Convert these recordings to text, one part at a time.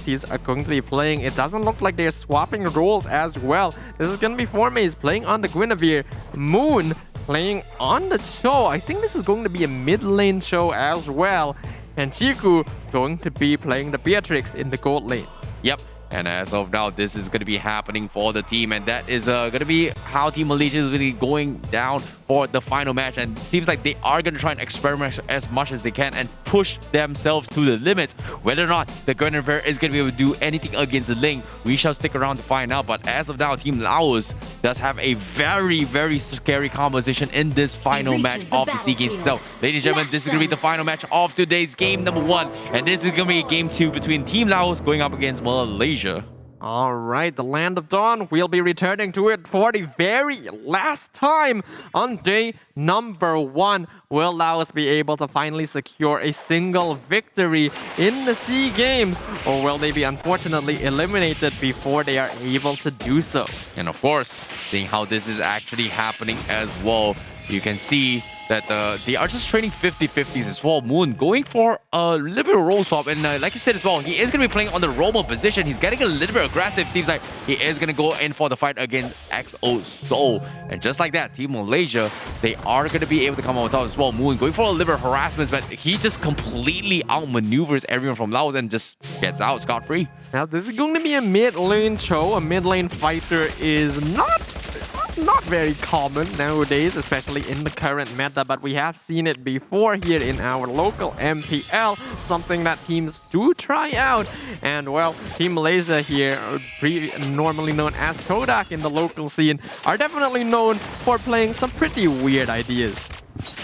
teams are going to be playing. It doesn't look like they're swapping roles as well. This is going to be Formaze playing on the Guinevere, Moon playing on the Cho. I think this is going to be a mid lane Cho as well. And Chiku going to be playing the Beatrix in the gold lane. Yep. And as of now, this is going to be happening for the team. And that is going to be how Team Malaysia is really going down for the final match. And it seems like they are going to try and experiment as much as they can and push themselves to the limits. Whether or not the Guinevere is going to be able to do anything against the Ling, we shall stick around to find out. But as of now, Team Laos does have a very, very scary composition in this final match of the SEA Games. So, ladies and gentlemen, this is going to be the final match of today's game number 1. And this is going to be game 2 between Team Laos going up against Malaysia. All right, the Land of Dawn, we'll be returning to it for the very last time on day number 1. Will Laos be able to finally secure a single victory in the SEA Games, or will they be unfortunately eliminated before they are able to do so? And of course, seeing how this is actually happening as well, you can see that they are just trading 50-50s as well. Moon going for a little bit of role swap. And like I said as well, he is going to be playing on the Romo position. He's getting a little bit aggressive. Seems like he is going to go in for the fight against XO Soul. And just like that, Team Malaysia, they are going to be able to come on top as well. Moon going for a little bit of harassment, but he just completely outmaneuvers everyone from Laos and just gets out scot-free. Now, this is going to be a mid lane Cho. A mid lane fighter is not very common nowadays, especially in the current meta, but we have seen it before here in our local MPL, something that teams do try out. And well, Team Malaysia here, normally known as Kodak in the local scene, are definitely known for playing some pretty weird ideas.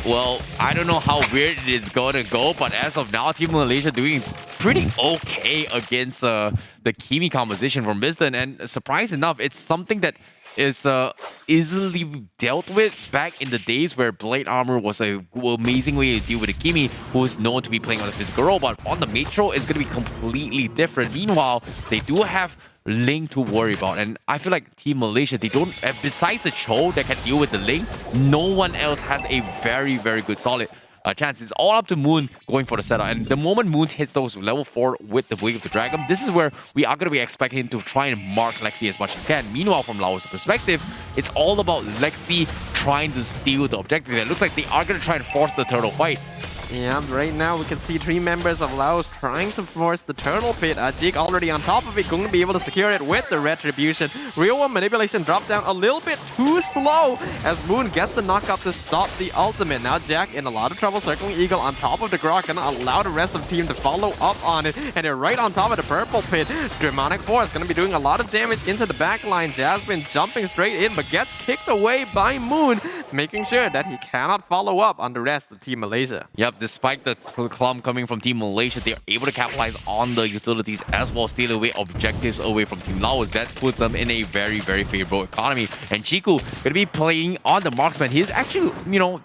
Well, I don't know how weird it is going to go, but as of now, Team Malaysia doing pretty okay against the Kimi composition from Biston. And surprise enough, it's something that is easily dealt with back in the days where Blade Armor was an amazing way to deal with a Kimi who is known to be playing on the physical role, but on the Metro it's going to be completely different. Meanwhile, they do have Ling to worry about, and I feel like Team Malaysia, they don't, besides the Cho that can deal with the Ling, no one else has a very, very good solid chance. It's all up to Moon going for the setup, and the moment Moon hits those level 4 with the Wave of the Dragon, this is where we are going to be expecting him to try and mark Lexi as much as he can. Meanwhile, from Laos' perspective, it's all about Lexi trying to steal the objective. It looks like they are going to try and force the turtle fight. Yeah, right now we can see 3 members of Laos trying to force the turtle pit. Jig already on top of it, going to be able to secure it with the retribution. Real one manipulation dropped down a little bit too slow as Moon gets the knockup to stop the ultimate. Now Jack in a lot of trouble, circling Eagle on top of the Grok, gonna allow the rest of the team to follow up on it, and they're right on top of the purple pit. Demonic Force gonna be doing a lot of damage into the back line. Jasmine jumping straight in, but gets kicked away by Moon, making sure that he cannot follow up on the rest of Team Malaysia. Yep. Despite the clump coming from Team Malaysia, they are able to capitalize on the utilities as well, steal away objectives away from Team Laos. That puts them in a very, very favorable economy. And Chiku going to be playing on the marksman. He's actually, you know,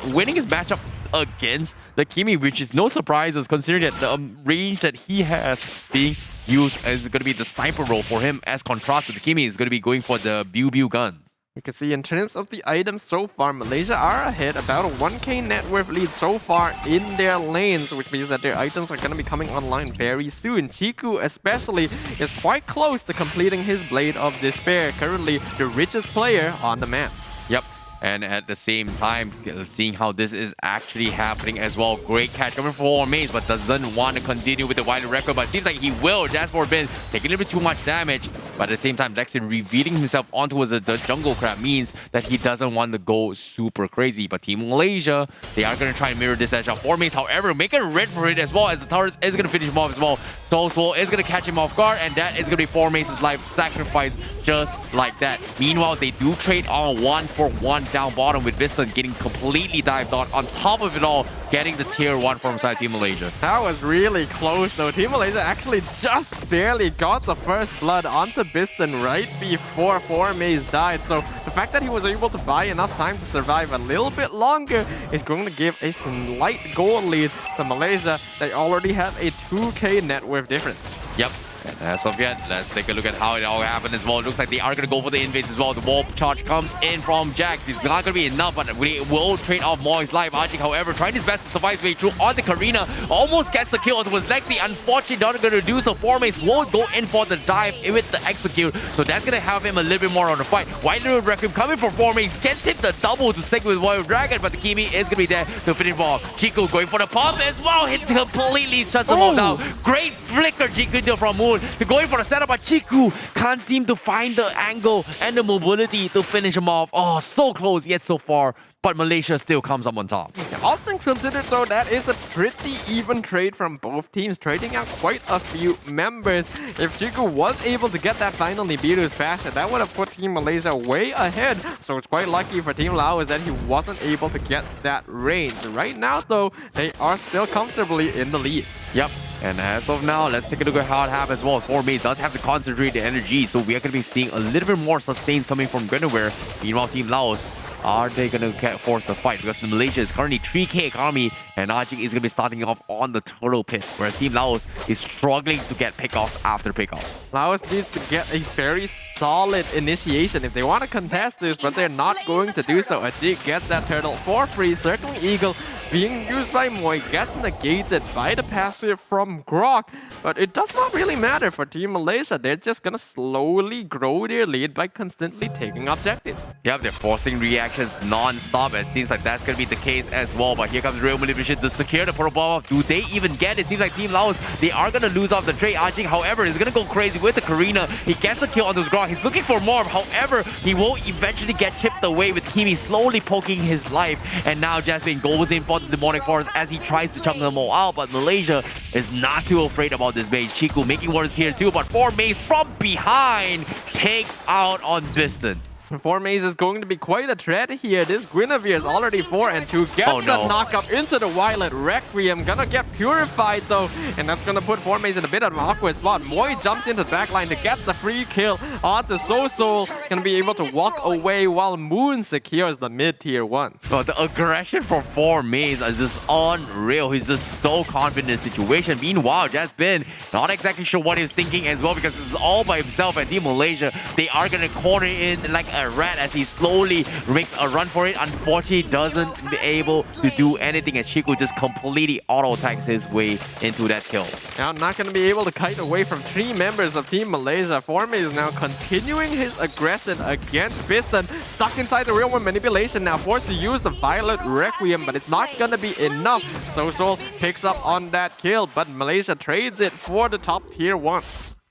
winning his matchup against the Kimi, which is no surprises considering that the range that he has being used is going to be the sniper role for him, as contrast to the Kimi is going to be going for the Biu gun. You can see in terms of the items so far, Malaysia are ahead, about a 1k net worth lead so far in their lanes, which means that their items are going to be coming online very soon. Chiku especially is quite close to completing his Blade of Despair, currently the richest player on the map. Yep. And at the same time, seeing how this is actually happening as well. Great catch coming for Maze, but doesn't want to continue with the wild record. But it seems like he will. Jasper Bin taking a little bit too much damage. But at the same time, Lexi revealing himself onto the jungle crab means that he doesn't want to go super crazy. But Team Malaysia, they are going to try and mirror this edge of Maze. However, make a red for it as well, as the Taurus is going to finish him off as well. Soul is going to catch him off guard, and that is going to be Maze's life sacrifice just like that. Meanwhile, they do trade on 1-for-1 down bottom with Viston getting completely dived on top of it all, getting the tier 1 from side Team Malaysia. That was really close though. Team Malaysia actually just barely got the first blood onto Biston right before Maze died. So the fact that he was able to buy enough time to survive a little bit longer is going to give a slight goal lead to Malaysia. They already have a 2k net worth difference. Yep. And as of yet, let's take a look at how it all happened as well. It looks like they are going to go for the invades as well. The wall charge comes in from Jack. It's not going to be enough, but we will trade off Moy's life. Ajik, however, trying his best to survive his way through on the Karina. Almost gets the kill. It was Lexi. Unfortunately, not going to do so. Formace won't go in for the dive with the execute. So that's going to have him a little bit more on the fight. White Little Requiem coming for Formace. Gets him the double to sync with Royal Dragon, but the Kimi is going to be there to finish off. Chiku going for the pump as well. Hit completely shuts him off now. Great flicker, Chiku from Moon. They're going for the setup, but Chiku can't seem to find the angle and the mobility to finish him off. Oh, so close yet so far. But Malaysia still comes up on top. All things considered, though, that is a pretty even trade from both teams, trading out quite a few members. If Chiku was able to get that final Nibiru's faster, that would have put Team Malaysia way ahead. So it's quite lucky for Team Laos that he wasn't able to get that range. Right now, though, they are still comfortably in the lead. Yep. And as of now, let's take a look at how it happens. Well, Formace does have to concentrate the energy, so we are going to be seeing a little bit more sustains coming from Grenaware. Meanwhile, Team Laos, are they going to force the fight? Because Malaysia is currently 3k economy, and Ajik is going to be starting off on the turtle pit, whereas Team Laos is struggling to get pickoffs after pickoffs. Laos needs to get a very solid initiation if they want to contest this, but they're not going to do so. Ajik gets that turtle for free. Circling Eagle being used by Moy gets negated by the passive from Grok, but it does not really matter for Team Malaysia. They're just going to slowly grow their lead by constantly taking objectives. Yep, they're forcing reactions non-stop. It seems like that's going to be the case as well, but here comes Real Manipulation to secure the portal bomb. Do they even get it? Seems like Team Laos, they are going to lose off the trade. Ajik, however, is going to go crazy with the Karina. He gets the kill onto the Grok. He's looking for more. However, he will eventually get chipped away with Kimi slowly poking his life. And now Jasmine goes in for the Demonic Force as he tries to chunk them all out, but Malaysia is not too afraid about this mage. Chiku making words here too, but Formace from behind takes out on Biston. Formace is going to be quite a threat here. This Guinevere is already 4-2. Gets the knockup into the Violet Requiem. Gonna get purified though. And that's gonna put Formace in a bit of an awkward spot. Moy jumps into the backline to get the free kill onto Soul. Gonna be able to walk away while Moon secures the mid-tier 1. Well, the aggression from Formace is just unreal. He's just so confident in the situation. Meanwhile, Jasmine not exactly sure what he's thinking as well, because this is all by himself, and Team Malaysia, they are gonna corner in like a rat as he slowly makes a run for it. Unfortunately, doesn't be able to do anything as Chiku just completely auto-attacks his way into that kill. Now, not going to be able to kite away from 3 members of Team Malaysia. Formace is now continuing his aggression against Piston. Stuck inside the Real One Manipulation, now forced to use the Violet Requiem, but it's not going to be enough. Soul picks up on that kill, but Malaysia trades it for the top tier 1.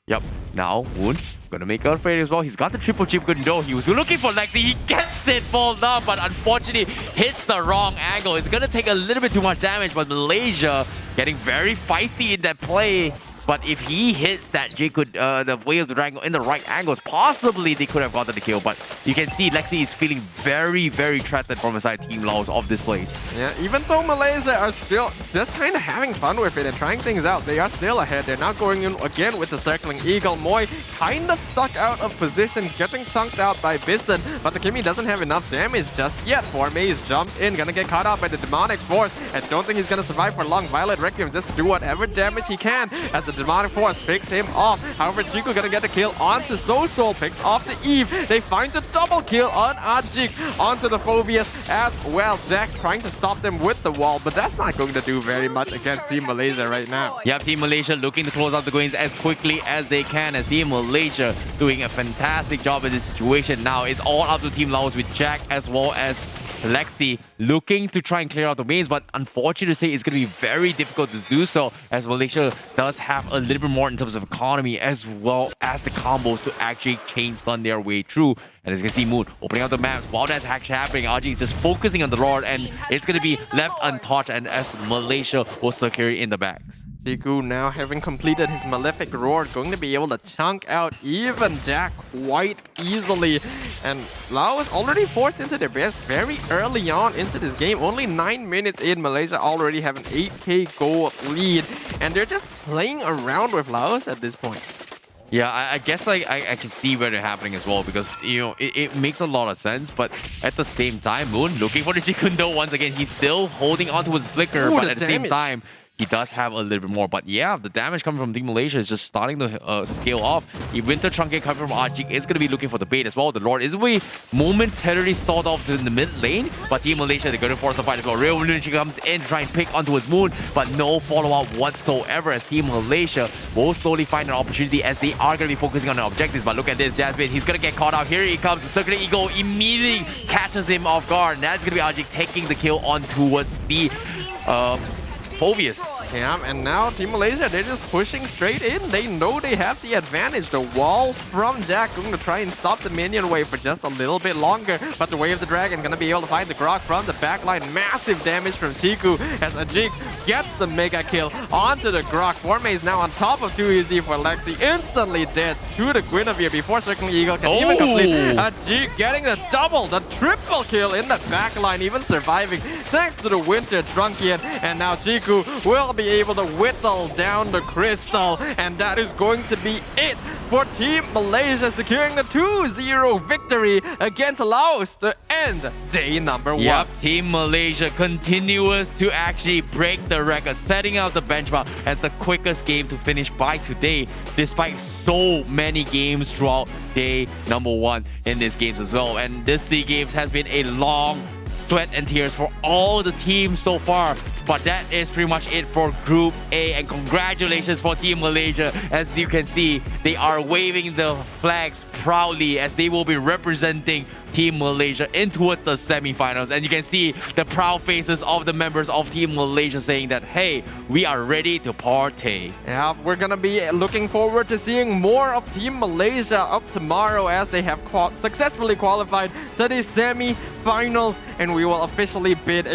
Yep, now Woon gonna make out for it as well. He's got the triple chip window. He was looking for Lexi. He gets it fall down, but unfortunately hits the wrong angle. It's gonna take a little bit too much damage, but Malaysia getting very feisty in that play. But if he hits that the Whale of the Dragon in the right angles, possibly they could have gotten the kill. But you can see Lexi is feeling very, very threatened from inside Team Laos of this place. Yeah, even though Malaysia are still just kind of having fun with it and trying things out, they are still ahead. They're now going in again with the Circling Eagle. Moy kind of stuck out of position, getting chunked out by Biston. But the Kimi doesn't have enough damage just yet. Formace jumps in, gonna get caught out by the Demonic Force. I don't think he's gonna survive for long. Violet Requiem just do whatever damage he can as the Demonic Force picks him off. However, Chiku gonna get the kill onto Soul, picks off the Eve. They find the double kill on Ajik onto the Phobias as well. Jack trying to stop them with the wall, but that's not going to do very much against Team Malaysia right now. Yeah, Team Malaysia looking to close out the goings as quickly as they can, as Team Malaysia doing a fantastic job in this situation. Now it's all up to Team Laos with Jack as well as Lexi looking to try and clear out the mains, but unfortunately to say it's going to be very difficult to do so, as Malaysia does have a little bit more in terms of economy as well as the combos to actually chain stun their way through. And as you can see, Moon opening up the maps while that's actually happening. RG is just focusing on the Lord, and it's going to be left untouched, and as Malaysia will secure it in the bags. Chiku now having completed his Malefic Roar, going to be able to chunk out even Jack quite easily. And Laos already forced into their best very early on into this game. Only 9 minutes in, Malaysia already have an 8k gold lead. And they're just playing around with Laos at this point. Yeah, I guess I can see where they're happening as well, because, you know, it makes a lot of sense, but at the same time, Moon looking for the Jikundo once again. He's still holding onto his flicker, but at the same time, he does have a little bit more. But yeah, the damage coming from Team Malaysia is just starting to scale off. The Winter Truncate coming from Ajik is going to be looking for the bait as well. The Lord is way momentarily stalled off in the mid lane, but Team Malaysia, they're going to force the fight as well. Real Lunatic comes in, try and pick onto his moon, but no follow-up whatsoever as Team Malaysia will slowly find an opportunity as they are going to be focusing on the objectives. But look at this, Jasmine, he's going to get caught out. Here he comes, the Circular Eagle immediately catches him off guard. And that's going to be Ajik taking the kill on towards the Phobius. Yeah, and now Team Malaysia, they're just pushing straight in. They know they have the advantage. The wall from Jack going to try and stop the minion wave for just a little bit longer. But the Way of the Dragon going to be able to find the Grok from the backline. Massive damage from Chiku as Ajik gets the mega kill onto the Grok. Forme is now on top of 2EZ for Lexi. Instantly dead to the Guinevere before Circling Eagle can even complete. Ajik getting the double, the triple kill in the backline, even surviving thanks to the Winter Trunkian. And now Chiku will be able to whittle down the crystal, and that is going to be it for Team Malaysia, securing the 2-0 victory against Laos to end day number 1. Yep, Team Malaysia continues to actually break the record, setting out the benchmark as the quickest game to finish by today, despite so many games throughout day number 1 in these games as well. And this SEA Games has been a long sweat and tears for all the teams so far. But that is pretty much it for Group A, and congratulations for Team Malaysia. As you can see, they are waving the flags proudly as they will be representing Team Malaysia into the semi-finals. And you can see the proud faces of the members of Team Malaysia saying that, hey, we are ready to party. Yeah, we're gonna be looking forward to seeing more of Team Malaysia up tomorrow as they have successfully qualified to the semi-finals, and we will officially bid